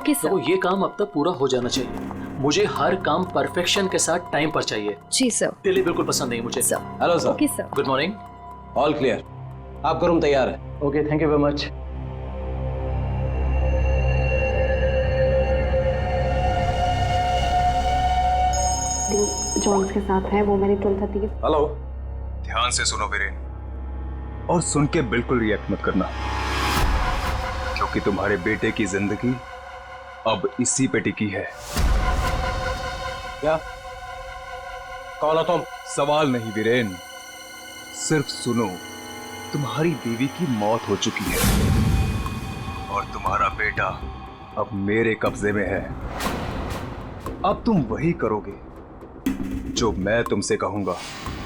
Okay तो sir. ये काम अब तक पूरा हो जाना चाहिए। मुझे हर काम परफेक्शन के साथ टाइम पर चाहिए। जी सर। डिले बिल्कुल पसंद नहीं मुझे। Sir. Hello sir. Okay sir. Good morning. All clear, आपका रूम तैयार है। Okay, thank you very much. Jones के साथ है, वो मैंने 12:30 हेलो। ध्यान से सुनो वीरेन, और सुन के बिल्कुल रिएक्ट मत करना, क्योंकि तुम्हारे बेटे की जिंदगी अब इसी पे टिकी है। क्या? कौन हो तुम? सवाल नहीं वीरेन, सिर्फ सुनो। तुम्हारी बीवी की मौत हो चुकी है और तुम्हारा बेटा अब मेरे कब्जे में है। अब तुम वही करोगे जो मैं तुमसे कहूंगा,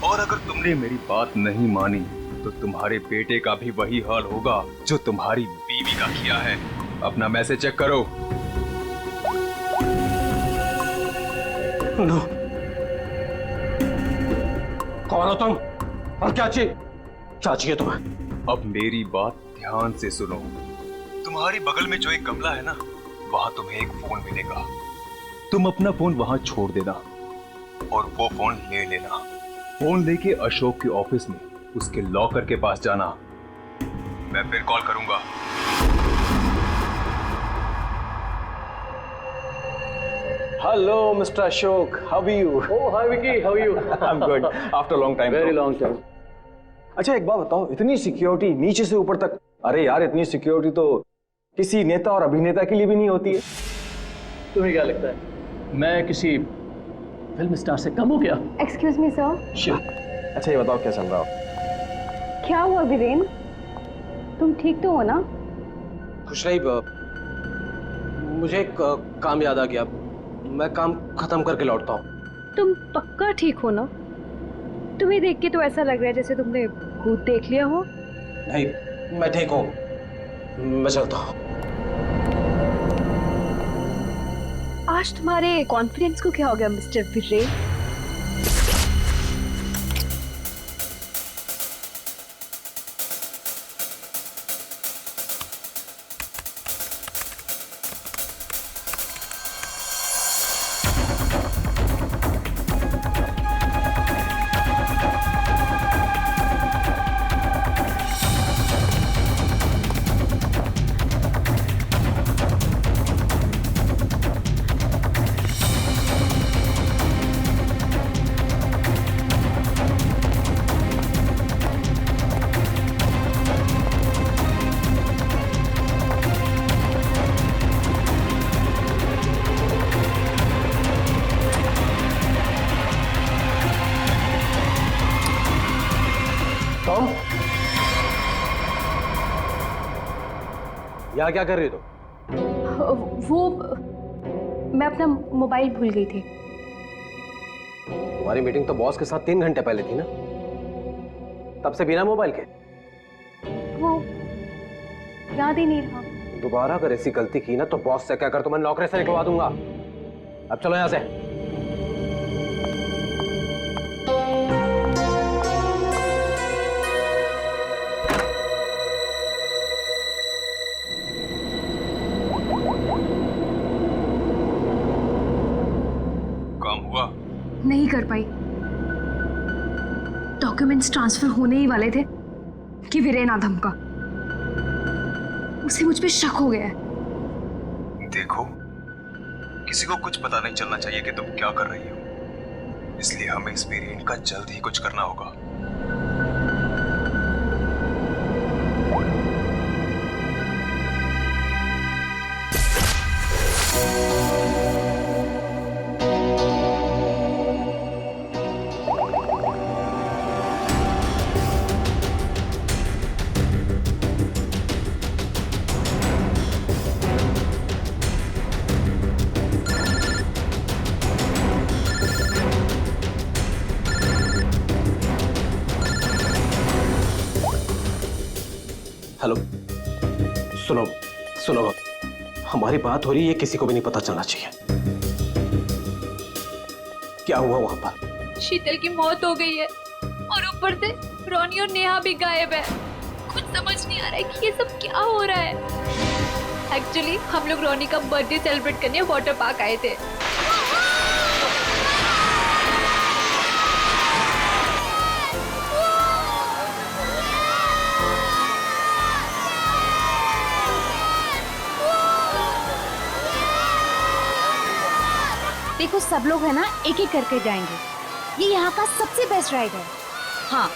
और अगर तुमने मेरी बात नहीं मानी तो तुम्हारे बेटे का भी वही हाल होगा जो तुम्हारी बीवी का किया है। अपना मैसेज चेक करो। नो। कौन हो तुम और क्या चाहिए तुम्हें? अब मेरी बात ध्यान से सुनो। तुम्हारी बगल में जो एक गमला है ना, वहां तुम्हें एक फोन मिलेगा। तुम अपना फोन वहां छोड़ देना और वो फोन ले लेना। फोन लेके अशोक के ऑफिस में उसके लॉकर के पास जाना। मैं फिर कॉल करूंगा। Hello mister Ashok, how are you? Oh hi Vicky, how are you? I am good after long time. Very long time. अच्छा एक बात बताओ, इतनी सिक्योरिटी नीचे से ऊपर तक? अरे यार, इतनी सिक्योरिटी तो किसी नेता और अभिनेता के लिए भी नहीं होती है। तुम्हें क्या लगता है मैं किसी फिल्म स्टार से कम हूँ क्या? Excuse me sir. अच्छा ये बताओ क्या चल रहा हो? क्या हुआ वीरेन, तुम ठीक तो हो ना? खुश रही। मुझे एक काम याद आ गया, मैं काम खत्म करके लौटता हूँ। तुम पक्का ठीक हो ना? तुम्हें देख के तो ऐसा लग रहा है जैसे तुमने भूत देख लिया हो। नहीं, मैं ठीक हूँ, मैं चलता हूँ। आज तुम्हारे कॉन्फिडेंस को क्या हो गया मिस्टर वीरेन? टॉम, यहाँ क्या कर रही हो तुम? वो मैं अपना मोबाइल भूल गई थी। तुम्हारी मीटिंग तो बॉस के साथ 3 घंटे पहले थी ना, तब से बिना मोबाइल के? वो याद ही नहीं रहा। दोबारा अगर ऐसी गलती की ना तो बॉस से क्या कर, तो मैं नौकरी से निकलवा दूंगा। अब चलो यहाँ से। काम हुआ? नहीं कर पाई। डॉक्यूमेंट्स ट्रांसफर होने ही वाले थे कि वीरेन आधम का, उसे मुझ पे शक हो गया है। देखो, किसी को कुछ पता नहीं चलना चाहिए कि तुम क्या कर रही हो, इसलिए हमें इस वीरेन का जल्द ही कुछ करना होगा। हेलो, सुनो सुनो, हमारी बात हो रही है, किसी को भी नहीं पता चलना चाहिए। क्या हुआ वहां पर? शीतल की मौत हो गई है और ऊपर से रोनी और नेहा भी गायब है। कुछ समझ नहीं आ रहा है कि ये सब क्या हो रहा है। एक्चुअली हम लोग रोनी का बर्थडे सेलिब्रेट करने वाटर पार्क आए थे। देखो सब लोग है ना एक एक करके जाएंगे, ये यहाँ का सबसे बेस्ट राइड है। हाँ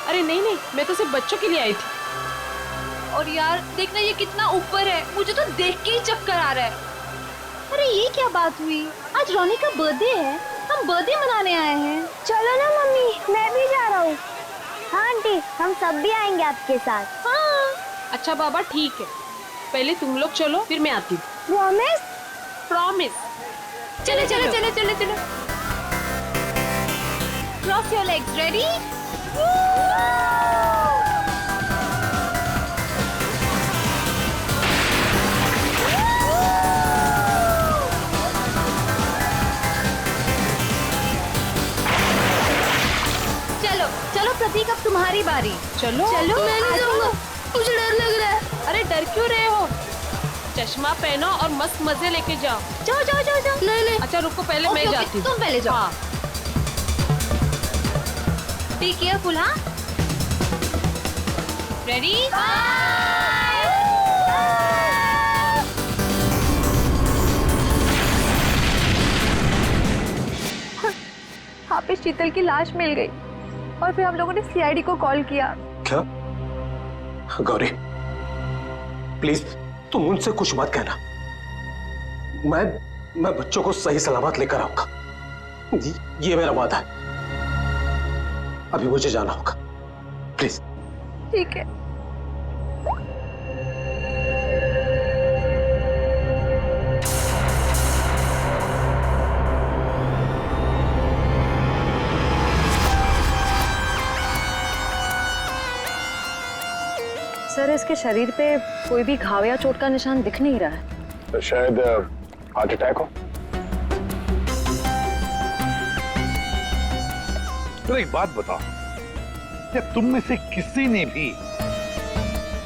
अरे नहीं नहीं, मैं तो सिर्फ बच्चों के लिए आई थी। और यार देखना ये कितना ऊपर है, मुझे तो देख के ही चक्कर आ रहा है। अरे ये क्या बात हुई, आज रोनी का बर्थडे है, हम बर्थडे मनाने आए हैं। चलो ना मम्मी, मैं भी जा रहा हूँ। हाँ आंटी, हम सब भी आएंगे आपके साथ। हाँ अच्छा बाबा ठीक है, पहले तुम लोग चलो फिर मैं आती हूँ। प्रॉमिस? प्रॉमिस। चलो चलो चलो चलो चलो। Cross your legs, ready? चलो चलो प्रतीक, अब तुम्हारी बारी। चलो चलो मैं नहीं जाऊंगा, मुझे डर लग रहा है। अरे डर क्यों रहे हो, चश्मा पहनो और मस्त मजे लेके जाओ। जाओ जाओ जाओ जाओ। नहीं नहीं, अच्छा रुको, पहले मैं जाती हूँ। तुम पहले जाओ। हाँ। Be careful. हाँ रेडी? वहाँ पे शीतल की लाश मिल गई और फिर हम लोगों ने सीआईडी को कॉल किया। क्या? गौरी प्लीज तुम उनसे कुछ मत कहना, मैं बच्चों को सही सलामत लेकर आऊंगा, ये मेरा वादा है। अभी मुझे जाना होगा, प्लीज। ठीक है। सर इसके शरीर पे कोई भी घाव या चोट का निशान दिख नहीं रहा है। तो शायद हार्ट अटैक हो। तो एक बात बताओ, क्या तुम में से किसी ने भी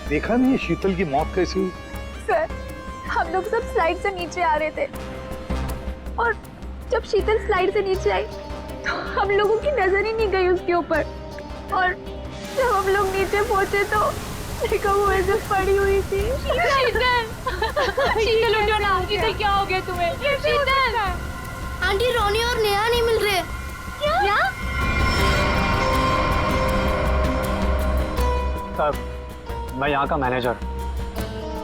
देखा नहीं है शीतल की मौत कैसी हुई? सर हम लोग सब स्लाइड से नीचे आ रहे थे और जब शीतल स्लाइड से नीचे आई तो हम लोगों की नजर ही नहीं गई उसके ऊपर, और जब हम लोग नीचे पहुंचे तो देखो वो ऐसे पड़ी हुई थी। शीतल शीतल उठो ना। शीतल क्या हो गया तुम्हें? शीतल आंटी, रोनी और नेहा नहीं मिल रहे। क्या? सर मैं यहाँ का मैनेजर,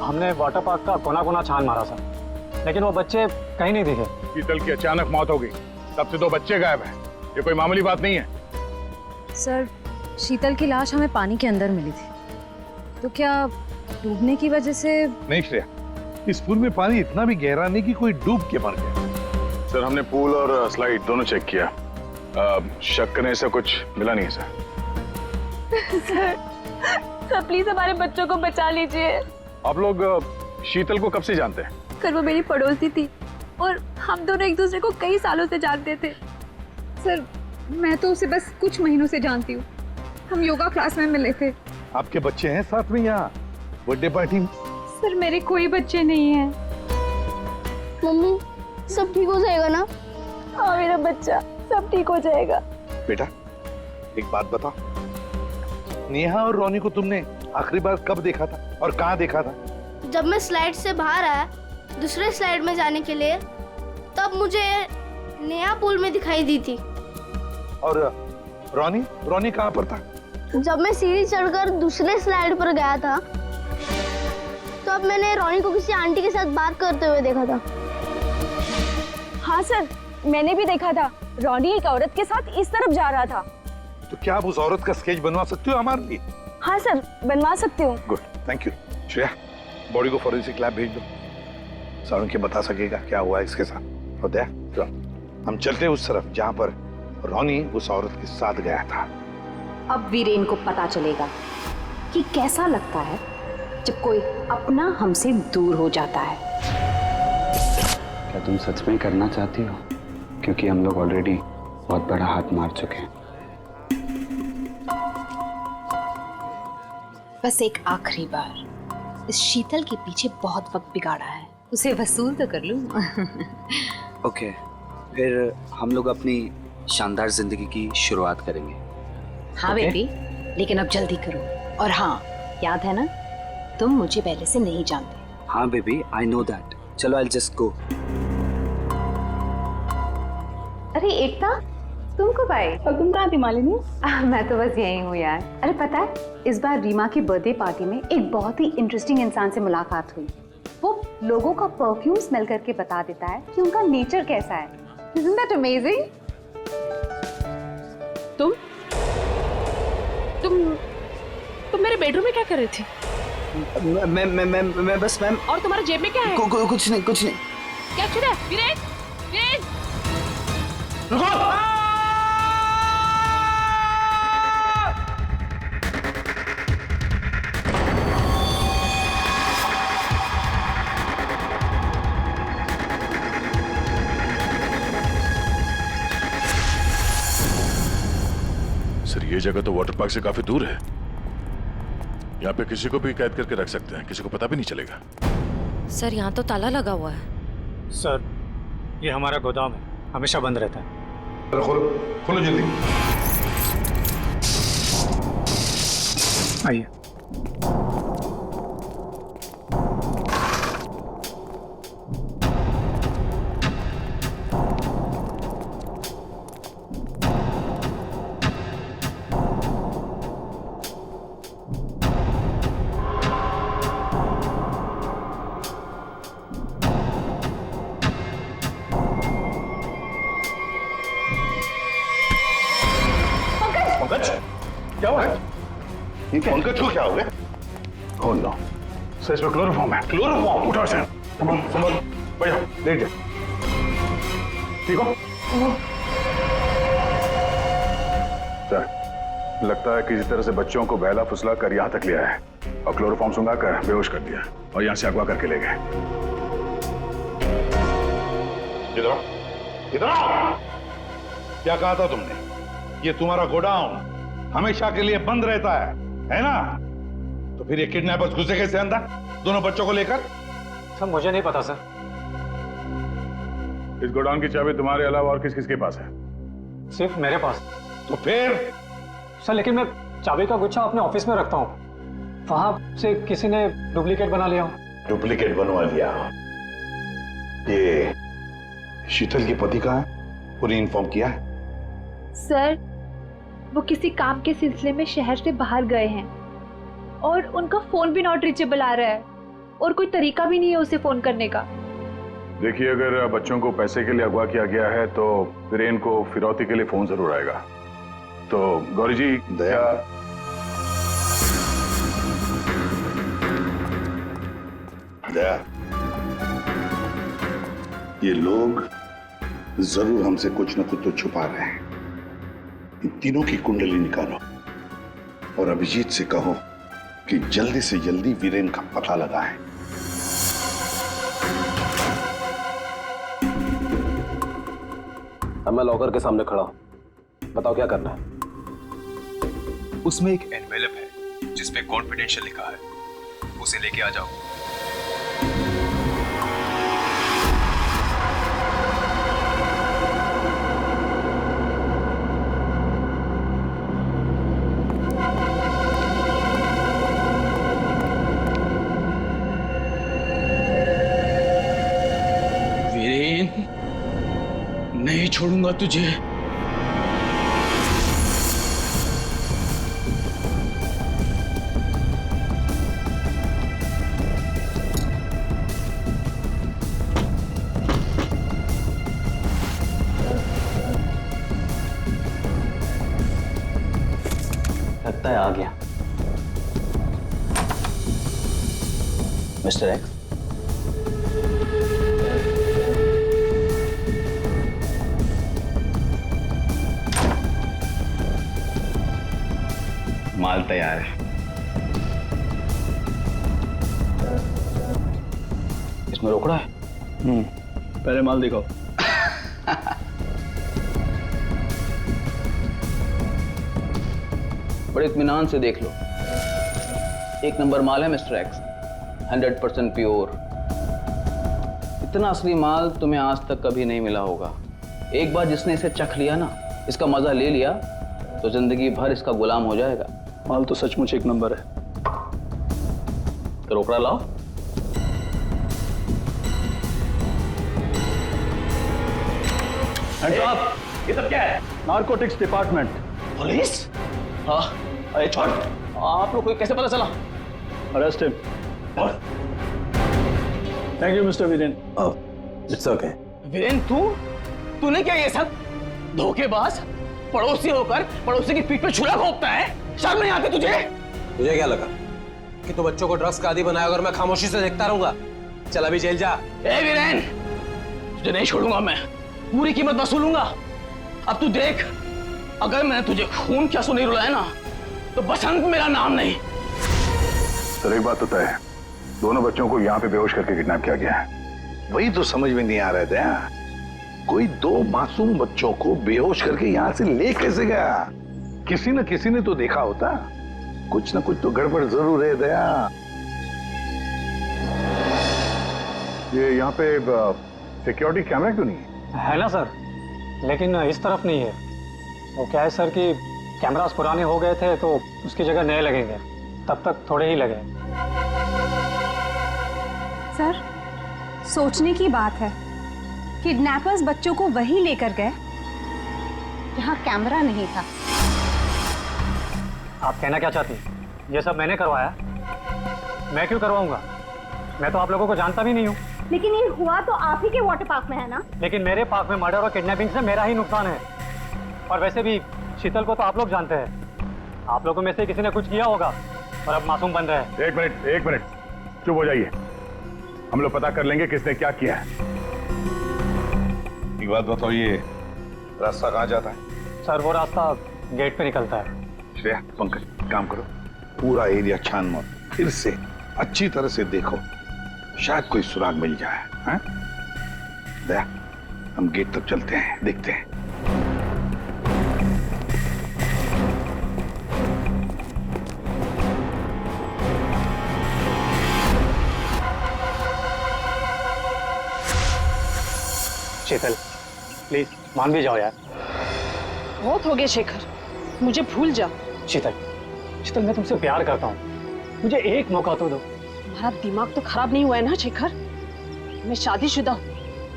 हमने वाटर पार्क का कोना कोना छान मारा सर, लेकिन वो बच्चे कहीं नहीं दिखे। शीतल की अचानक मौत हो गई, तब से 2 बच्चे गायब हैं। ये कोई मामूली बात नहीं है। सर शीतल की लाश हमें पानी के अंदर मिली थी, तो क्या डूबने की वजह से? नहीं श्रेया, इस पूल में पानी इतना भी गहरा नहीं कि कोई डूब के मर गया। सर हमने पूल और स्लाइड दोनों चेक किया, शक करने से कुछ मिला नहीं है सर। सर प्लीज हमारे बच्चों को बचा लीजिए। आप लोग शीतल को कब से जानते हैं? सर वो मेरी पड़ोसी थी और हम दोनों एक दूसरे को कई सालों से जानते थे। सर मैं तो उसे बस कुछ महीनों से जानती हूँ, हम योगा क्लास में मिले थे। आपके बच्चे हैं साथ में यहाँ बर्थडे पार्टी में? सर मेरे कोई बच्चे नहीं हैं। मम्मी सब ठीक हो जाएगा ना? हाँ मेरा बच्चा, सब ठीक हो जाएगा। बेटा एक बात बताओ, नेहा और रोनी को तुमने आखिरी बार कब देखा था और कहाँ देखा था? जब मैं स्लाइड से बाहर आया दूसरे स्लाइड में जाने के लिए, तब मुझे नेहा पूल में दिखाई दी थी। और रोनी कहाँ पर था? जब मैं सीढ़ी चढ़कर दूसरे स्लाइड पर गया था, तब मैंने रोनी को किसी आंटी के साथ बात करते हुए देखा था। हाँ सर मैंने भी देखा था, रोनी एक औरत के साथ इस तरफ जा रहा था। तो क्या आप उस औरत का स्केच बनवा सकते हो हमारे लिए? हाँ सर बनवा सकती हूँ। Good, thank you. Shreya body को फॉरेंसिक लैब भेज दो, सारुण के बता सकेगा क्या हुआ इसके साथ। और दया तो हम चलते उस तरफ जहाँ पर रोनी उस औरत के साथ गया था। अब वीरेन को पता चलेगा कि कैसा लगता है जब कोई अपना हमसे दूर हो जाता है। क्या तुम सच में करना चाहती हो? क्योंकि हम लोग ऑलरेडी बहुत बड़ा हाथ मार चुके हैं। बस एक आखिरी बार इस शीतल के पीछे बहुत वक्त बिगाड़ा है, उसे वसूल तो कर लूं। ओके, फिर हम लोग अपनी शानदार जिंदगी की शुरुआत करेंगे। हाँ बेबी, लेकिन अब जल्दी करो। और हाँ, याद है ना, तुम मुझे पहले से नहीं जानते। हाँ बेबी, आई नो दैट। चलो आई जस्ट गो। अरे एकता, तुम कब आई? और तुम कहाँ थी मालिनी? मैं तो बस यही हूँ यार। अरे पता है, इस बार रीमा की बर्थडे पार्टी में एक बहुत ही इंटरेस्टिंग इंसान से मुलाकात हुई। वो लोगों का परफ्यूम स्मेल करके बता देता है कि उनका नेचर कैसा है। Isn't that amazing? तुम मेरे बेडरूम में क्या कर रही थी? मैं बस मैम। और तुम्हारे जेब में क्या है? कुछ नहीं। क्या चुरा है? वीरेन, वीरेन! सर, ये जगह तो वाटर पार्क से काफी दूर है। यहाँ पे किसी को भी कैद करके रख सकते हैं, किसी को पता भी नहीं चलेगा। सर, यहाँ तो ताला लगा हुआ है। सर, ये हमारा गोदाम है, हमेशा बंद रहता है। खोलो जल्दी। आइए। क्या हुआ? ये पंकज को क्या हो गया? ओह नो, सर इसमें क्लोरोफॉर्म है। क्लोरोफॉर्म? उठाओ इसे। संभल, बढ़िया, लेट जा। ठीक हो? सर, लगता है किसी तरह से बच्चों को बहला फुसला कर यहाँ तक लिया है और क्लोरोफॉर्म सुंघा कर बेहोश कर दिया और यहाँ से अगवा करके ले गए। इधर आओ। क्या कहा था तुमने? ये तुम्हारा गोडाउन हमेशा के लिए बंद रहता है ना? तो फिर ये किडनैपर्स घुसे कैसे अंदर दोनों बच्चों को लेकर? सर, मुझे नहीं पता सर। इस गोडाउन की चाबी तुम्हारे अलावा और किस किस के पास है? सिर्फ मेरे पास। तो फिर? सर, लेकिन मैं चाबी का गुच्छा अपने ऑफिस में रखता हूँ, वहां से किसी ने डुप्लीकेट बना लिया। डुप्लीकेट बनवा लिया? ये शीतल के पति का है? पूरी इन्फॉर्म किया है? सर, वो किसी काम के सिलसिले में शहर से बाहर गए हैं और उनका फोन भी नॉट रीचेबल आ रहा है और कोई तरीका भी नहीं है उसे फोन करने का। देखिए, अगर बच्चों को पैसे के लिए अगवा किया गया है तो वीरेन को फिरौती के लिए फोन जरूर आएगा। तो गौरी जी, दया, ये लोग जरूर हमसे कुछ न कुछ तो छुपा रहे हैं। इन तीनों की कुंडली निकालो और अभिजीत से कहो कि जल्दी से जल्दी वीरेन का पता लगाएं। अब मैं लॉकर के सामने खड़ा हूं, बताओ क्या करना है? उसमें एक एनवेलप है जिसपे कॉन्फिडेंशियल लिखा है, उसे लेके आ जाओ। नहीं छोड़ूंगा तुझे। लगता है आ गया मिस्टर एक्स। माल तैयार है। इसमें रोकड़ा है? पहले माल दिखाओ। बड़े इत्मीनान से देख लो, एक नंबर माल है मिस्टर एक्स। 100% प्योर। इतना असली माल तुम्हें आज तक कभी नहीं मिला होगा। एक बार जिसने इसे चख लिया ना, इसका मजा ले लिया, तो जिंदगी भर इसका गुलाम हो जाएगा। माल तो सचमुच एक नंबर है। तो रोकड़ा लाओ। ये सब क्या है? Narcotics department. पुलिस? हाँ, अरे छोड़। आप लोग को कैसे पता चला? Arrest him. Thank you mister Viren. It's okay. Viren, तूने क्या ये सब? धोखेबाज, पड़ोसी होकर पड़ोसी की पीठ पे छुरा घोंपता है। शर्म नहीं आती तुझे? तुझे क्या लगा कि तू बच्चों को ड्रग्स का आदी बनाया और मैं खामोशी से देखता रहूंगा? चल अभी जेल जा। ए वीरेन, तुझे नहीं छोड़ूंगा मैं। पूरी कीमत वसूलूंगा। अब तू देख, अगर मैंने तुझे खून क्या सुनी रुलाया ना, तो बसंत मेरा नाम नहीं। सर एक बात तो तय है, दोनों बच्चों को यहाँ पे बेहोश करके किडनैप किया गया है। वही तो समझ में नहीं आ रहा था, कोई दो मासूम बच्चों को बेहोश करके यहाँ से ले कैसे गया? किसी न किसी ने तो देखा होता। कुछ न कुछ तो गड़बड़ जरूर है दया। ये यहाँ पे सिक्योरिटी कैमरा क्यों नहीं है ना सर, लेकिन इस तरफ नहीं है। वो क्या है सर कि कैमरास पुराने हो गए थे तो उसकी जगह नए लगेंगे, तब तक थोड़े ही लगे। सर, सोचने की बात है, किडनैपर्स बच्चों को वहीं लेकर गए जहां कैमरा नहीं था। आप कहना क्या चाहती? ये सब मैंने करवाया? मैं क्यों करवाऊंगा? मैं तो आप लोगों को जानता भी नहीं हूँ। लेकिन ये हुआ तो आप ही के वाटर पार्क में है ना? लेकिन मेरे पार्क में मर्डर और किडनैपिंग से मेरा ही नुकसान है। और वैसे भी शीतल को तो आप लोग जानते हैं। आप लोगों में से किसी ने कुछ किया होगा और अब मासूम बन रहे हैं। एक मिनट चुप हो जाइए, हम लोग पता कर लेंगे किसने क्या किया है। एक बात बताओ, ये रास्ता कहाँ जाता है? सर वो रास्ता गेट पे निकलता है। श्रेया, पंकज, काम करो, पूरा एरिया छान मारो, फिर से अच्छी तरह से देखो, शायद कोई सुराग मिल जाए। हैं? दया, हम गेट तक चलते हैं, देखते हैं। शीतल, प्लीज मान भी जाओ यार। बहुत हो गया शेखर, मुझे भूल जा। शीतल, शीतल मैं तुमसे प्यार करता हूँ, मुझे एक मौका तो दो। तुम्हारा दिमाग तो खराब नहीं हुआ है ना शेखर? मैं शादीशुदा हूँ,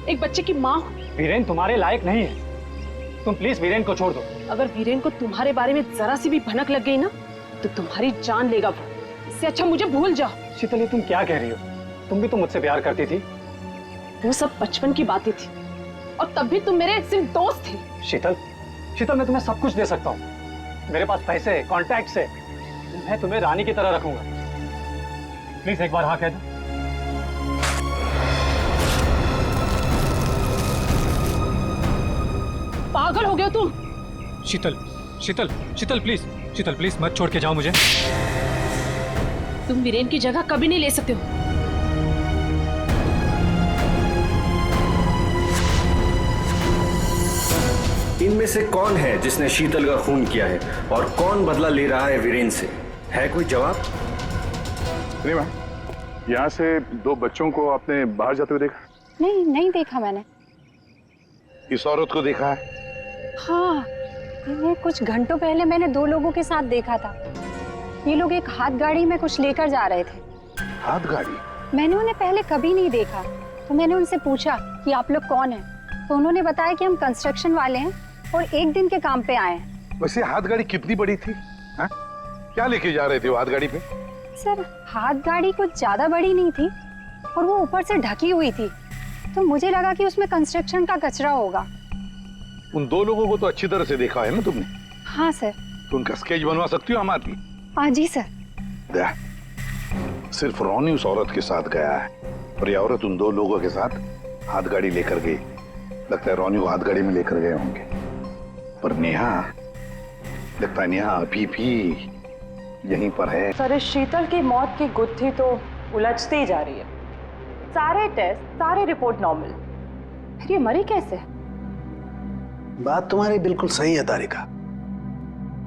एक बच्चे की माँ हूँ। वीरेन तुम्हारे लायक नहीं है, तुम प्लीज वीरेन को छोड़ दो। अगर वीरेन को तुम्हारे बारे में जरा सी भी भनक लग गई ना, तो तुम्हारी जान लेगा वो। इससे अच्छा मुझे भूल जाओ। शीतल, ये तुम क्या कह रही हो? तुम भी तो मुझसे प्यार करती थी। वो सब बचपन की बातें थी, और तब भी तुम मेरे सिर्फ दोस्त थे। शीतल, शीतल मैं तुम्हें सब कुछ दे सकता हूँ। मेरे पास पैसे, कॉन्टैक्ट है, मैं तुम्हें रानी की तरह रखूंगा। प्लीज एक बार हाँ कह दो। पागल हो गए तुम? शीतल, शीतल, शीतल प्लीज, शीतल प्लीज मत छोड़ के जाओ मुझे। तुम वीरेन की जगह कभी नहीं ले सकते हो। इनमें से कौन है जिसने शीतल का खून किया है और कौन बदला ले रहा है वीरेन से? है कोई जवाब? नहीं मैम, यहाँ से दो बच्चों को आपने बाहर जाते हुए देखा? नहीं देखा मैंने। इस औरत को देखा है? हाँ, इन्हें कुछ घंटों पहले मैंने दो लोगों के साथ देखा था। ये लोग एक हाथ गाड़ी में कुछ लेकर जा रहे थे। हाथ गाड़ी? मैंने उन्हें पहले कभी नहीं देखा, तो मैंने उनसे पूछा कि आप लोग कौन हैं, तो उन्होंने बताया कि हम कंस्ट्रक्शन वाले हैं और एक दिन के काम पे आए हैं। वैसे हाथ गाड़ी कितनी बड़ी थी? हा? क्या लेके जा रहे थे वो हाथ गाड़ी पे? सर, हाथ गाड़ी कुछ ज्यादा बड़ी नहीं थी और वो ऊपर से ढकी हुई थी, तो मुझे लगा कि उसमें कंस्ट्रक्शन का कचरा होगा। उन दो लोगों को तो अच्छी तरह से देखा है ना तुमने? हाँ सर। तो उनका स्केच बनवा सकती हो हमारे लिए? हाँ जी सर। दया, सिर्फ रोनी उस औरत के साथ गया है और ये औरत उन दो लोगों के साथ हाथ गाड़ी लेकर गई। लगता है रोनी को हाथ गाड़ी में लेकर गए होंगे, पर नेहा, लगता है नेहा अभी भी यहीं पर है। सर, इस शीतल की मौत की गुत्थी तो उलझती ही जा रही है। सारे टेस्ट, सारी रिपोर्ट नॉर्मल, फिर ये मरी कैसे? बात तुम्हारी बिल्कुल सही है तारिका।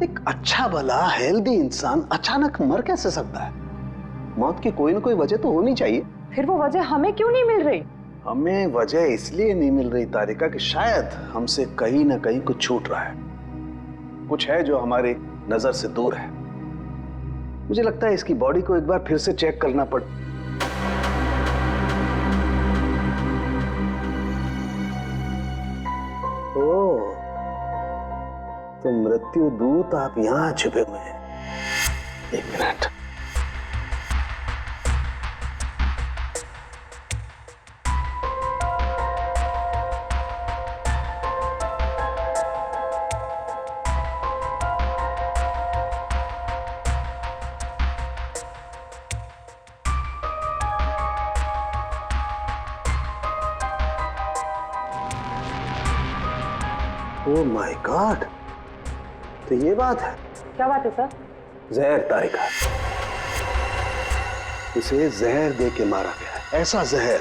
एक अच्छा भला हेल्दी इंसान अचानक मर कैसे सकता है? मौत की कोई ना कोई वजह तो होनी चाहिए। फिर वो वजह हमें क्यों नहीं मिल रही? हमें वजह इसलिए नहीं मिल रही तारिका कि शायद हमसे कहीं ना कहीं कुछ छूट रहा है, कुछ है जो हमारी नजर से दूर है। मुझे लगता है इसकी बॉडी को एक बार फिर से चेक करना पड़। ओह, तो मृत्यु दूत आप यहां छुपे हुए हैं। एक मिनट। ओह माय गॉड, तो ये बात है। क्या बात है सर? जहर तारिका, इसे जहर दे के मारा गया है। ऐसा जहर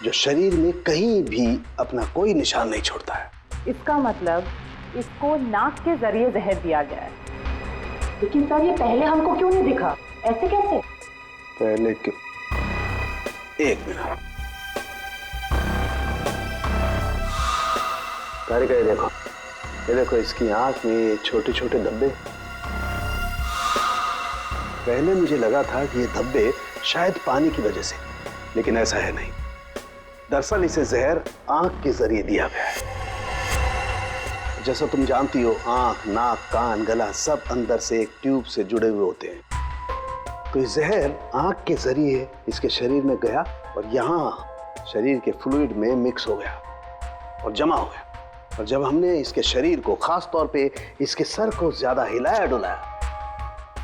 जो शरीर में कहीं भी अपना कोई निशान नहीं छोड़ता है। इसका मतलब इसको नाक के जरिए जहर दिया गया है। लेकिन सर ये पहले हमको क्यों नहीं दिखा? ऐसे कैसे? पहले क्यों? एक मिनट तारिका, ये देखो इसकी आंख में छोटे छोटे धब्बे। पहले मुझे लगा था कि ये धब्बे शायद पानी की वजह से, लेकिन ऐसा है नहीं। दरअसल इसे जहर आंख के जरिए दिया गया है। जैसा तुम जानती हो, आंख, नाक, कान, गला सब अंदर से एक ट्यूब से जुड़े हुए होते हैं। तो ये जहर आंख के जरिए इसके शरीर में गया और यहाँ शरीर के फ्लूइड में मिक्स हो गया और जमा हो गया। और जब हमने इसके शरीर को, खास तौर पे इसके सर को ज्यादा हिलाया डुलाया,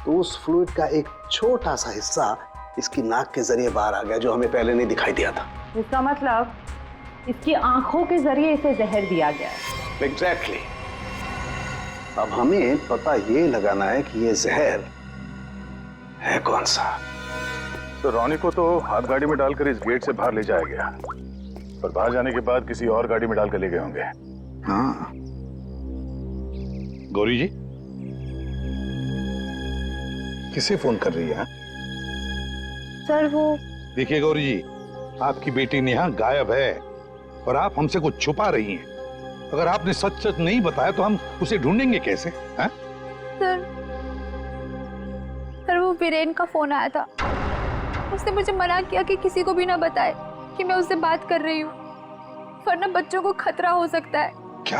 तो उस फ्लूइड का एक छोटा सा हिस्सा इसकी नाक के जरिए बाहर आ गया, जो हमें पहले नहीं दिखाई दिया था। इसका मतलब इसकी आंखों के जरिए इसे जहर दिया गया है। एग्जैक्टली। अब हमें पता ये लगाना है कि ये जहर है कौन सा। तो रॉनी को तो हाथ गाड़ी में डालकर इस गेट से बाहर ले जाया गया, और बाहर जाने के बाद किसी और गाड़ी में डालकर ले गए होंगे। हाँ। गौरी जी, किसे फोन कर रही है? सर वो देखिए गौरी जी, आपकी बेटी नेहा गायब है और आप हमसे कुछ छुपा रही हैं। अगर आपने सच सच नहीं बताया तो हम उसे ढूंढेंगे कैसे? हैं? सर वो वीरेन का फोन आया था। उसने मुझे मना किया कि किसी को भी ना बताए कि मैं उससे बात कर रही हूँ, वरना बच्चों को खतरा हो सकता है। क्या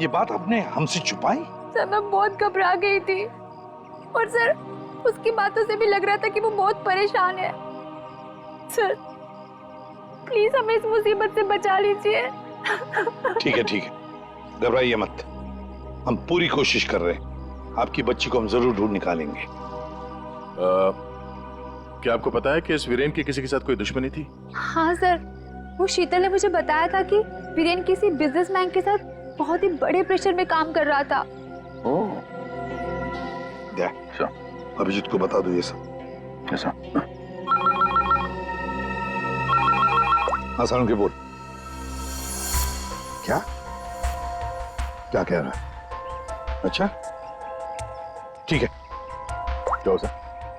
ये बात आपने हमसे छुपाई? सर मैं बहुत घबरा गई थी, और सर उसकी बातों से भी लग रहा था कि वो बहुत परेशान है। सर प्लीज हमें इस मुसीबत से बचा लीजिए। ठीक है, घबराइए मत। हम पूरी कोशिश कर रहे हैं। आपकी बच्ची को हम जरूर ढूंढ निकालेंगे। क्या आपको पता है कि इस वीरेन की किसी के साथ कोई दुश्मनी थी? हाँ सर, वो शीतल ने मुझे बताया था कि वीरेन किसी बिजनेसमैन के साथ बहुत ही बड़े प्रेशर में काम कर रहा था। अभिजीत को बता दो ये सब। कैसा? हाँ सारुण के बोल। क्या क्या कह रहा है? अच्छा ठीक है। क्या हो सर?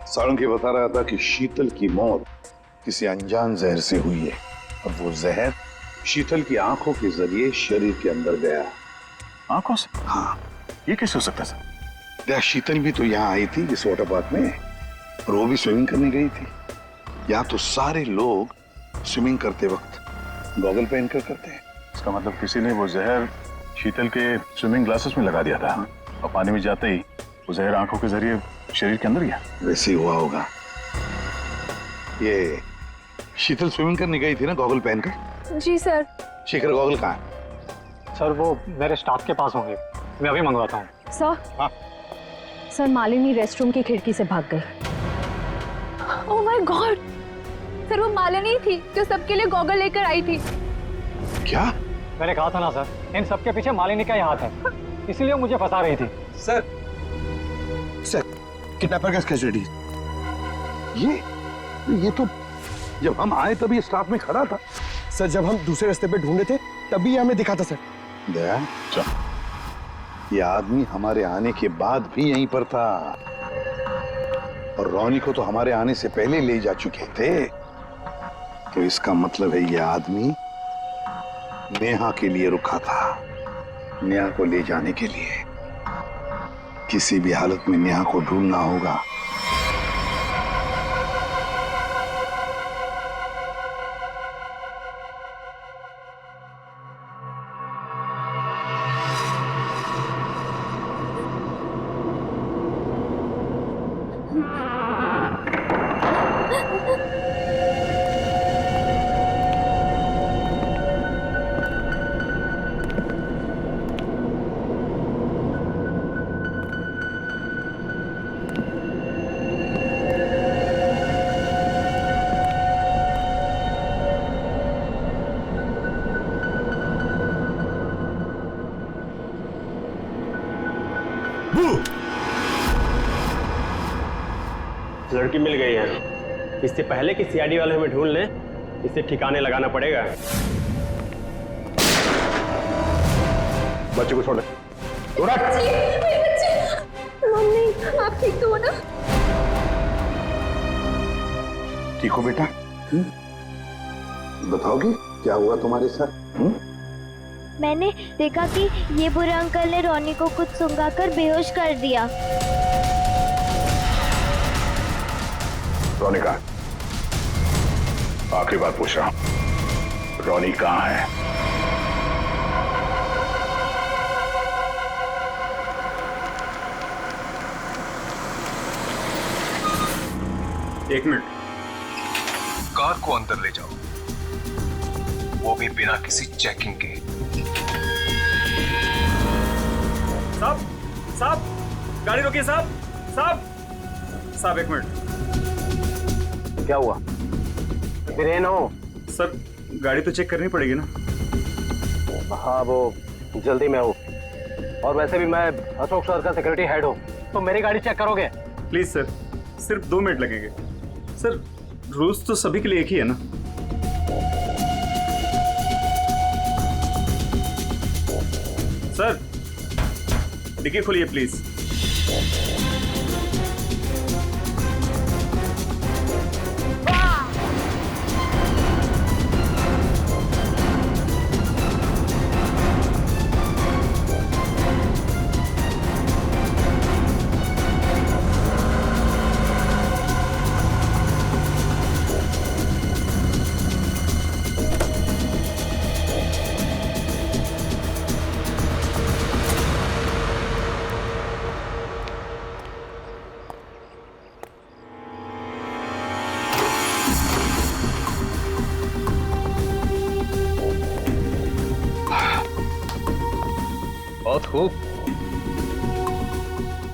सारंगी बता रहा था कि शीतल की मौत किसी अनजान जहर से हुई है, और वो जहर शीतल की आंखों के जरिए शरीर के अंदर गया। आंखों से? हाँ। ये कैसे हो सकता है सर? शीतल भी तो यहाँ आई थी इस वाटर पार्क में, और वो भी स्विमिंग करने गई थी। यहाँ तो सारे लोग स्विमिंग करते वक्त गॉगल पहन कर करते हैं। इसका मतलब किसी ने वो जहर शीतल के स्विमिंग ग्लासेस में लगा दिया था, और पानी में जाते ही वो जहर आंखों के जरिए शरीर के अंदर गया। वैसे ही हुआ होगा। ये शीतल स्विमिंग करने गई थी ना गॉगल पहनकर? जी सर। शेखर गॉगल कहाँ है? सर वो मेरे स्टाफ के पास होंगे, मैं अभी मंगवाता हूँ। सर हाँ? सर मालिनी रेस्टरूम की खिड़की से भाग गई। ओह माय गॉड, सर वो मालिनी थी जो सबके लिए गॉगल लेकर आई थी। क्या? मैंने कहा था ना सर, इन सबके पीछे मालिनी का ही हाथ है, इसीलिए मुझे फंसा रही थी। सर किडनैपर का स्केच रेडी। ये तो जब हम आए तभी स्टाफ में खड़ा था। सर जब हम दूसरे रास्ते पे ढूंढे थे तभी ये हमें दिखा था सर। दया, ये आदमी हमारे आने के बाद भी यहीं पर था। और रोनी को तो हमारे आने से पहले ले जा चुके थे। तो इसका मतलब है ये आदमी नेहा के लिए रुका था, नेहा को ले जाने के लिए। किसी भी हालत में नेहा को ढूंढना होगा। लड़की मिल गई है। इससे पहले कि सीआईडी वाले हमें ढूंढ लें, इसे ठिकाने लगाना पड़ेगा। बच्चे को छोड़ दे। मम्मी आप ठीक तो हो ना? ठीक हो बेटा? बताओगे क्या हुआ तुम्हारे साथ? मैंने देखा कि ये बुरे अंकल ने रोनी को कुछ सुंघाकर बेहोश कर दिया। रोनी कहाँ? आखिरी बात पूछ रहा हूं, रोनी कहाँ है? एक मिनट, कार को अंदर ले जाओ, वो भी बिना किसी चेकिंग के। साहब, साहब, गाड़ी रोकिए साहब, साहब, साहब एक मिनट। क्या हुआ? वीरेन हो? सर गाड़ी तो चेक करनी पड़ेगी ना। हाँ वो जल्दी में हूँ, और वैसे भी मैं अशोक सर का सिक्योरिटी हेड हूँ, तो मेरी गाड़ी चेक करोगे? प्लीज सर, सिर्फ 2 मिनट लगेंगे। सर रूल्स तो सभी के लिए एक ही है ना। सर डिक्की खोलिए प्लीज। बहुत खूब,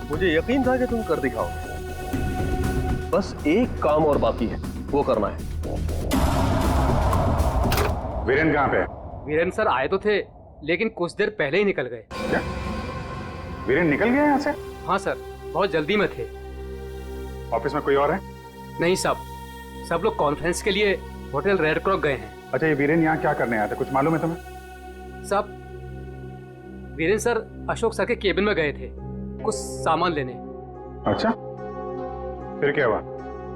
मुझे यकीन था कि तुम कर दिखाओगे। बस एक काम और बाकी है, वो करना है। वीरेन कहाँ पे? वीरेन सर आए तो थे, लेकिन कुछ देर पहले ही निकल गए। क्या? वीरेन निकल गया यहाँ से? हाँ सर, बहुत जल्दी में थे। ऑफिस में कोई और है? नहीं साहब, सब लोग कॉन्फ्रेंस के लिए होटल रेड क्रॉक गए हैं। अच्छा, ये वीरेन यहाँ क्या करने आया था, कुछ मालूम है तुम्हें? साहब वीरेन सर अशोक सर के केबिन में गए थे कुछ सामान लेने। अच्छा, फिर क्या हुआ?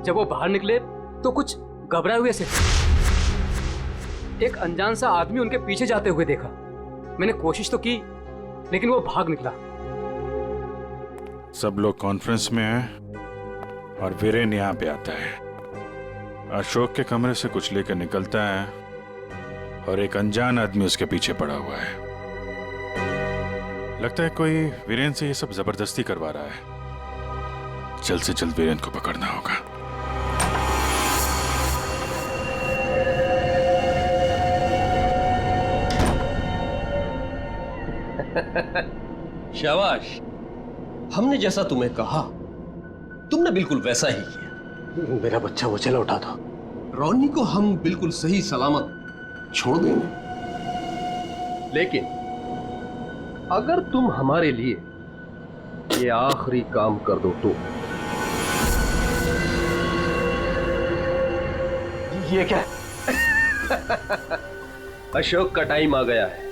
जब वो बाहर निकले तो कुछ घबराए हुए से एक अनजान सा आदमी उनके पीछे जाते हुए देखा। मैंने कोशिश तो की, लेकिन वो भाग निकला। सब लोग कॉन्फ्रेंस में हैं और वीरेन यहाँ पे आता है। अशोक के कमरे से कुछ लेकर निकलता है और एक अनजान आदमी उसके पीछे पड़ा हुआ है। लगता है कोई वीरेन से ये सब जबरदस्ती करवा रहा है। जल्द से जल्द वीरेन को पकड़ना होगा। शाबाश, हमने जैसा तुम्हें कहा तुमने बिल्कुल वैसा ही किया। मेरा बच्चा वो चला उठा था। रोनी को हम बिल्कुल सही सलामत छोड़ देंगे, लेकिन अगर तुम हमारे लिए ये आखिरी काम कर दो तो। ये क्या? अशोक का टाइम आ गया है।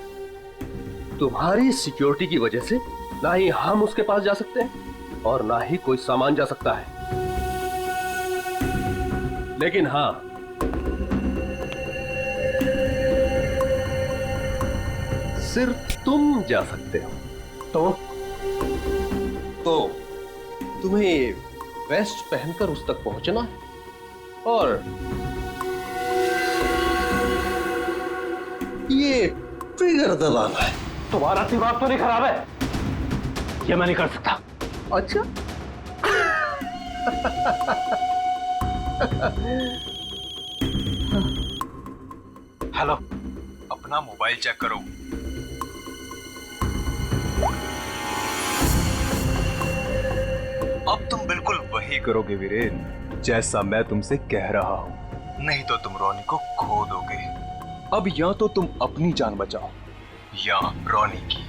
तुम्हारी सिक्योरिटी की वजह से ना ही हम उसके पास जा सकते हैं और ना ही कोई सामान जा सकता है। लेकिन हाँ, सिर्फ तुम जा सकते हो। तो तुम्हें वेस्ट पहनकर उस तक पहुंचना है और ये ट्रिगर दबाना है। तुम्हारा दिमाग तो नहीं खराब है? ये मैं नहीं कर सकता। अच्छा हेलो, अपना मोबाइल चेक करो। अब तुम बिल्कुल वही करोगे वीरेन जैसा मैं तुमसे कह रहा हूं, नहीं तो तुम रोनी को खो दोगे। अब या तो तुम अपनी जान बचाओ या रोनी की।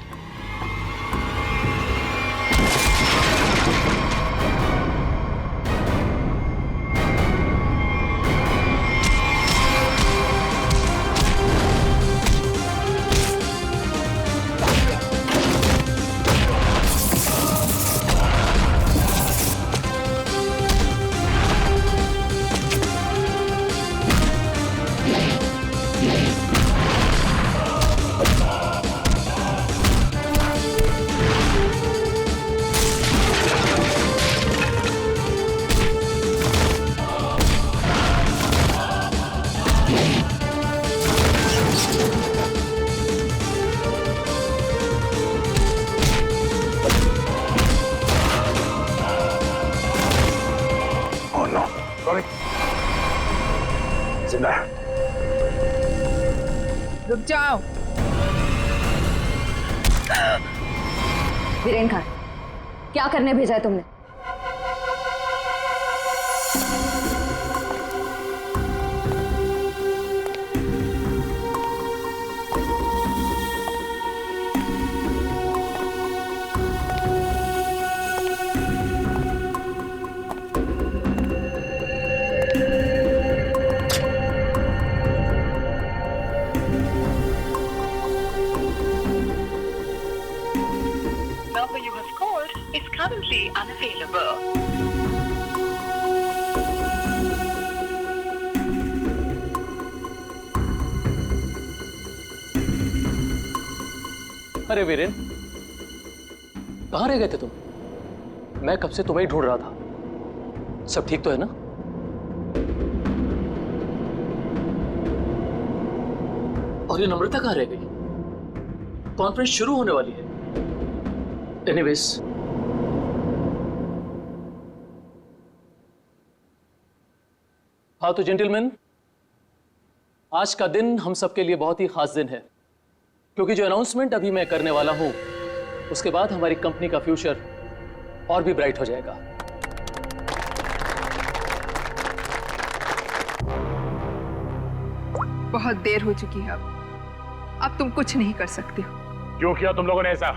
जिंदा है। रुक जाओ। वीरेन खान, क्या करने भेजा है तुमने? number you have called is currently unavailable. अरे वीरेन, कहाँ रह गए थे तुम? मैं कब से तुम्हें ही ढूंढ रहा था। सब ठीक तो है ना? और ये नम्रता कहाँ रह गई? कॉन्फ्रेंस शुरू होने वाली है। एनीवेज, हाँ तो जेंटलमैन, आज का दिन हम सबके लिए बहुत ही खास दिन है, क्योंकि जो अनाउंसमेंट अभी मैं करने वाला हूं उसके बाद हमारी कंपनी का फ्यूचर और भी ब्राइट हो जाएगा। बहुत देर हो चुकी है। अब तुम कुछ नहीं कर सकते हो। क्यों किया तुम लोगों ने ऐसा?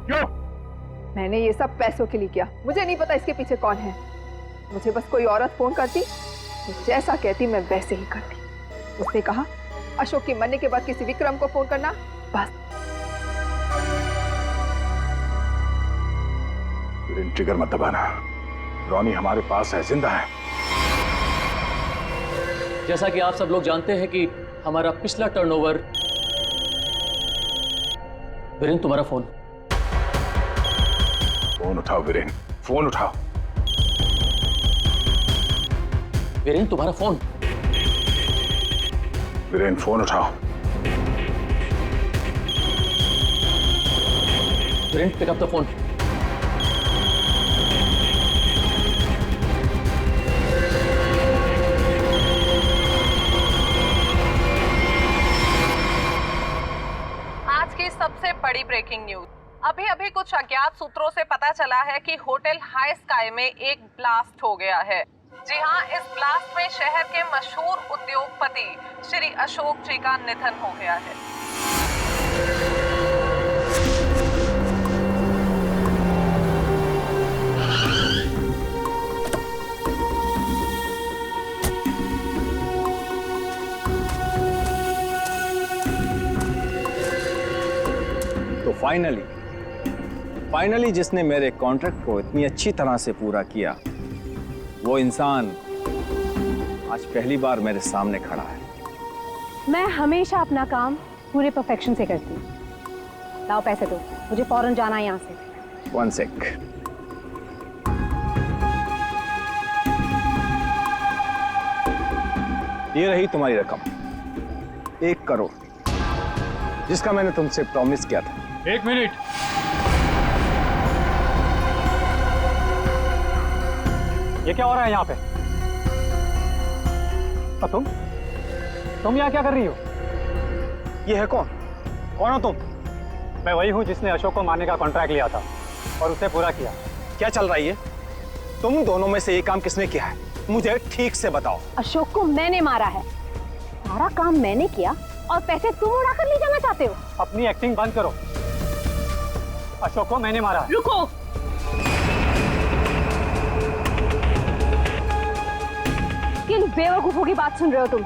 क्यों? मैंने ये सब पैसों के लिए किया। मुझे नहीं पता इसके पीछे कौन है। मुझे बस कोई औरत फोन करती तो जैसा कहती मैं वैसे ही करती। उसने कहा अशोक के मरने के बाद किसी विक्रम को फोन करना, बस। ट्रिगर मत दबाना। रोनी हमारे पास है, जिंदा है। जैसा कि आप सब लोग जानते हैं कि हमारा पिछला टर्नओवर। वीरेन, तुम्हारा फोन। फोन उठाओ वीरेन, फोन उठाओ। वीरेन, तुम्हारा फोन। वीरेन, फोन उठाओ। Viren, pick up the phone. आज की सबसे बड़ी ब्रेकिंग न्यूज। अभी अभी कुछ अज्ञात सूत्रों से पता चला है कि होटल हाई स्काई में एक ब्लास्ट हो गया है। जी हां, इस ब्लास्ट में शहर के मशहूर उद्योगपति श्री अशोक जी का निधन हो गया है। तो फाइनली जिसने मेरे कॉन्ट्रैक्ट को इतनी अच्छी तरह से पूरा किया वो इंसान आज पहली बार मेरे सामने खड़ा है। मैं हमेशा अपना काम पूरे परफेक्शन से करती हूँ। लाओ पैसे दो, मुझे फौरन जाना है यहाँ से। 1 सेक। ये रही तुम्हारी रकम, 1 करोड़, जिसका मैंने तुमसे प्रॉमिस किया था। 1 मिनट। ये क्या हो रहा है यहाँ पे? और तुम यहाँ क्या कर रही हो? ये है कौन? कौन हो तुम? मैं वही हूँ जिसने अशोक को मारने का कॉन्ट्रैक्ट लिया था और उसे पूरा किया। क्या चल रहा है ये? तुम दोनों में से ये काम किसने किया है? मुझे ठीक से बताओ। अशोक को मैंने मारा है, सारा काम मैंने किया और पैसे तुम उड़ा कर ले जाना चाहते हो? अपनी एक्टिंग बंद करो। अशोक को मैंने मारा है। रुको, किन बेवकूफों की बात सुन रहे हो तुम?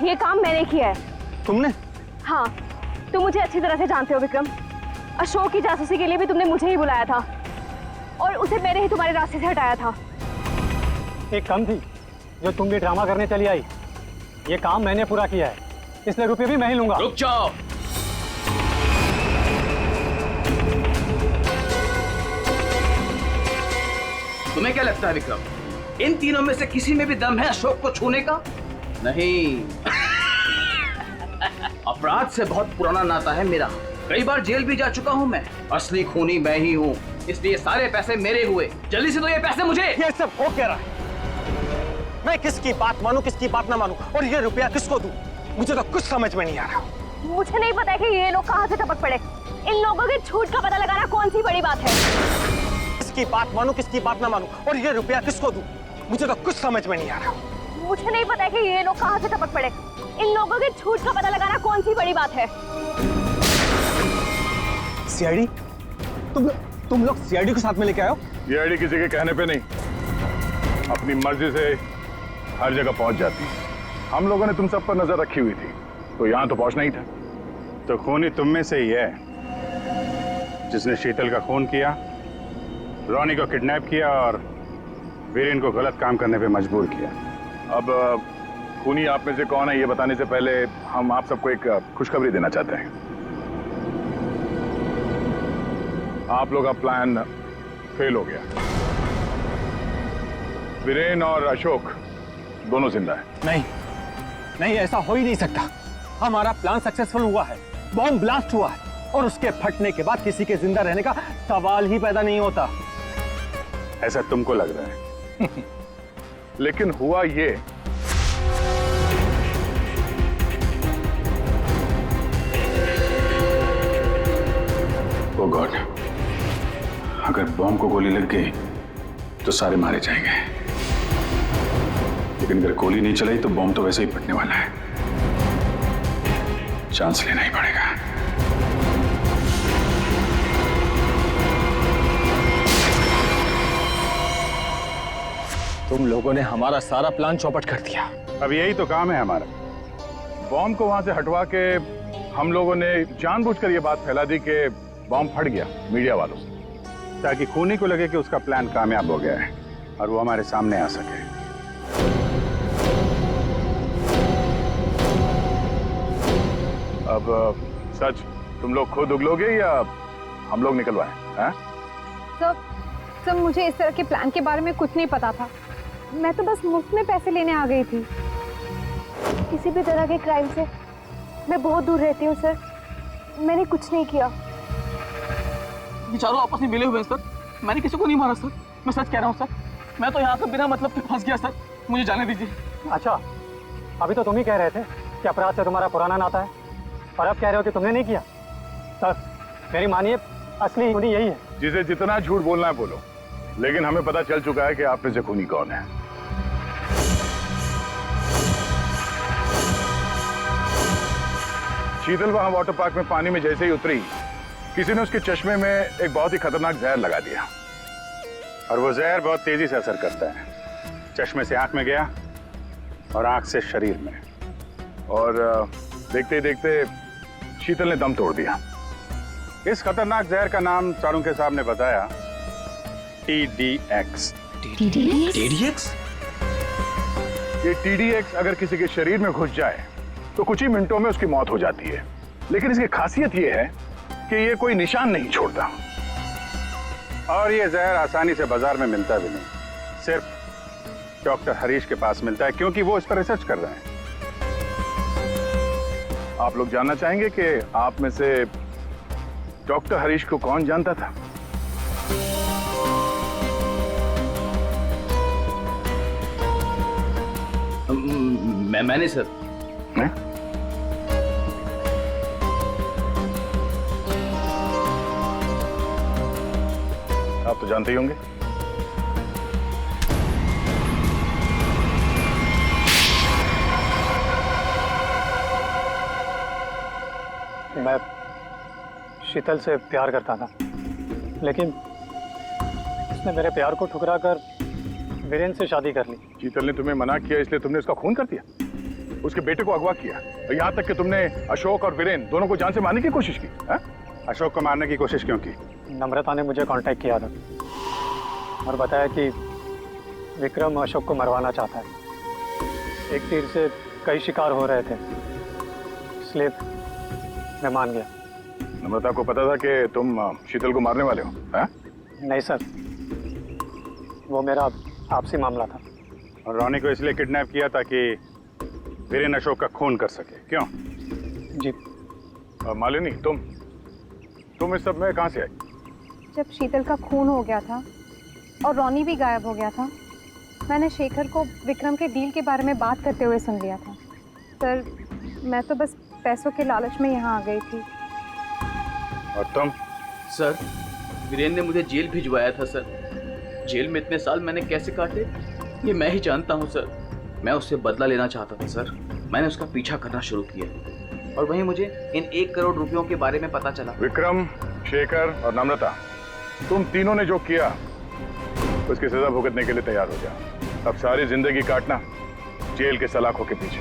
ये काम मैंने किया है। तुमने? हाँ, तुम मुझे अच्छी तरह से जानते हो विक्रम। अशोक की जासूसी के लिए भी तुमने मुझे ही बुलाया था और उसे मैंने ही तुम्हारे रास्ते से हटाया था। एक कम थी जो तुम भी ड्रामा करने चली आई। ये काम मैंने पूरा किया है, इसलिए रुपये भी मैं ही लूंगा। रुक जाओ। तुम्हें क्या लगता है विक्रम, इन तीनों में से किसी में भी दम है अशोक को छूने का? नहीं। अपराध से बहुत पुराना नाता है मेरा, कई बार जेल भी जा चुका हूँ मैं। असली खूनी मैं ही हूँ, इसलिए सारे पैसे मेरे हुए। जल्दी से दो ये पैसे मुझे। ये सब हो क्या रहा है? मैं किसकी बात मानूं, किसकी बात ना मानूं, और ये रुपया किसको दूं? मुझे तो कुछ समझ में नहीं आ रहा। मुझे नहीं पता कि ये लोग कहाँ से टपक पड़े। इन लोगों के झूठ का पता लगाना कौन सी बड़ी बात है? किसकी बात मानूं, किसकी बात ना मानूं, और ये रुपया किसको दूं? मुझे तो कुछ समझ में नहीं आ रहा। मुझे नहीं पता कि ये लोग कहाँ से टपक पड़े। इन लोगों के झूठ का पता लगाना कौन सी बड़ी बात है? सीआईडी? तुम लोग सीआईडी को साथ में लेके आए हो? सीआईडी किसी के कहने पे नहीं, अपनी मर्जी से हर जगह पहुंच जाती है। हम लोगों ने तुम सब पर नजर रखी हुई थी, तो यहां तो पहुंचना ही था। तो खूनी तुम में से ही है जिसने शीतल का खून किया, रोनी को किडनैप किया और वीरेन को गलत काम करने पे मजबूर किया। अब खूनी आप में से कौन है ये बताने से पहले हम आप सबको एक खुशखबरी देना चाहते हैं। आप लोग का प्लान फेल हो गया। वीरेन और अशोक दोनों जिंदा है। नहीं, ऐसा हो ही नहीं सकता। हमारा प्लान सक्सेसफुल हुआ है, बॉम्ब ब्लास्ट हुआ है और उसके फटने के बाद किसी के जिंदा रहने का सवाल ही पैदा नहीं होता। ऐसा तुमको लग रहा है लेकिन हुआ ये, ओ गॉड, अगर बॉम्ब को गोली लग गई तो सारे मारे जाएंगे, लेकिन अगर गोली नहीं चलाई तो बॉम्ब तो वैसे ही फटने वाला है। चांस लेना ही पड़ेगा। तुम लोगों ने हमारा सारा प्लान चौपट कर दिया। अब यही तो काम है हमारा। बॉम्ब को वहां से हटवा के हम लोगों ने जानबूझकर ये बात फैला दी कि बॉम्ब फट गया मीडिया वालों से, ताकि खूनी को लगे कि उसका प्लान कामयाब हो गया है और वो हमारे सामने आ सके। अब सच तुम लोग खुद उगलोगे या हम लोग निकलवाएं? हैं? सर, मुझे इस तरह के प्लान के बारे में कुछ नहीं पता था। मैं तो बस मुफ्त में पैसे लेने आ गई थी। किसी भी तरह के क्राइम से मैं बहुत दूर रहती हूँ सर। मैंने कुछ नहीं किया। चारों आपस में मिले हुए हैं सर। मैंने किसी को नहीं मारा सर, मैं सच कह रहा हूँ सर। मैं तो यहाँ पे बिना मतलब के फंस गया सर, मुझे जाने दीजिए। अच्छा, अभी तो तुम ही कह रहे थे कि अपराध से तुम्हारा पुराना नाता है और अब कह रहे हो कि तुमने नहीं किया। सर मेरी मानिए, असली खूनी यही है। जिसे जितना झूठ बोलना है बोलो, लेकिन हमें पता चल चुका है कि आप में से खूनी कौन है। शीतल वहां वाटर पार्क में पानी में जैसे ही उतरी, किसी ने उसके चश्मे में एक बहुत ही खतरनाक जहर लगा दिया और वो जहर बहुत तेजी से असर करता है। चश्मे से आंख में गया और आंख से शरीर में, और देखते ही देखते शीतल ने दम तोड़ दिया। इस खतरनाक जहर का नाम चाणक्य साहब ने बताया TDX। TDX? ये TDX अगर किसी के शरीर में घुस जाए तो कुछ ही मिनटों में उसकी मौत हो जाती है, लेकिन इसकी खासियत ये है कि ये कोई निशान नहीं छोड़ता। और ये जहर आसानी से बाजार में मिलता भी नहीं, सिर्फ डॉक्टर हरीश के पास मिलता है, क्योंकि वो इस पर रिसर्च कर रहे हैं। आप लोग जानना चाहेंगे कि आप में से डॉक्टर हरीश को कौन जानता था? मैंने सर। आप तो जानते ही होंगे। मैं शीतल से प्यार करता था, लेकिन उसने मेरे प्यार को ठुकरा कर वीरेन से शादी कर ली। शीतल ने तुम्हें मना किया इसलिए तुमने उसका खून कर दिया, उसके बेटे को अगवा किया, और यहाँ तक कि तुमने अशोक और वीरेन दोनों को जान से मारने की कोशिश की। अशोक को मारने की कोशिश क्यों की? नम्रता ने मुझे कांटेक्ट किया था और बताया कि विक्रम अशोक को मरवाना चाहता है। एक तीर से कई शिकार हो रहे थे, इसलिए मैं मान गया। नम्रता को पता था कि तुम शीतल को मारने वाले हो? नहीं सर, वो मेरा आपसी मामला था। और रोनी को इसलिए किडनैप किया ताकि वीरेन अशोक का खून कर सके, क्यों? जी। और मालिनी, तुम इस सब में कहां से आई? जब शीतल का खून हो गया था और रोनी भी गायब हो गया था, मैंने शेखर को विक्रम के डील के बारे में बात करते हुए सुन लिया था। सर, मैं तो बस पैसों के लालच में यहाँ आ गई थी। और तुम? सर, वीरेन ने मुझे जेल भिजवाया था सर। जेल में इतने साल मैंने कैसे काटे ये मैं ही जानता हूँ सर। मैं उससे बदला लेना चाहता था सर। मैंने उसका पीछा करना शुरू किया और वहीं मुझे इन 1 करोड़ रुपयों के बारे में पता चला। विक्रम, शेखर और नम्रता, तुम तीनों ने जो किया उसकी सजा भुगतने के लिए तैयार हो जाओ। अब सारी जिंदगी काटना जेल के सलाखों के पीछे।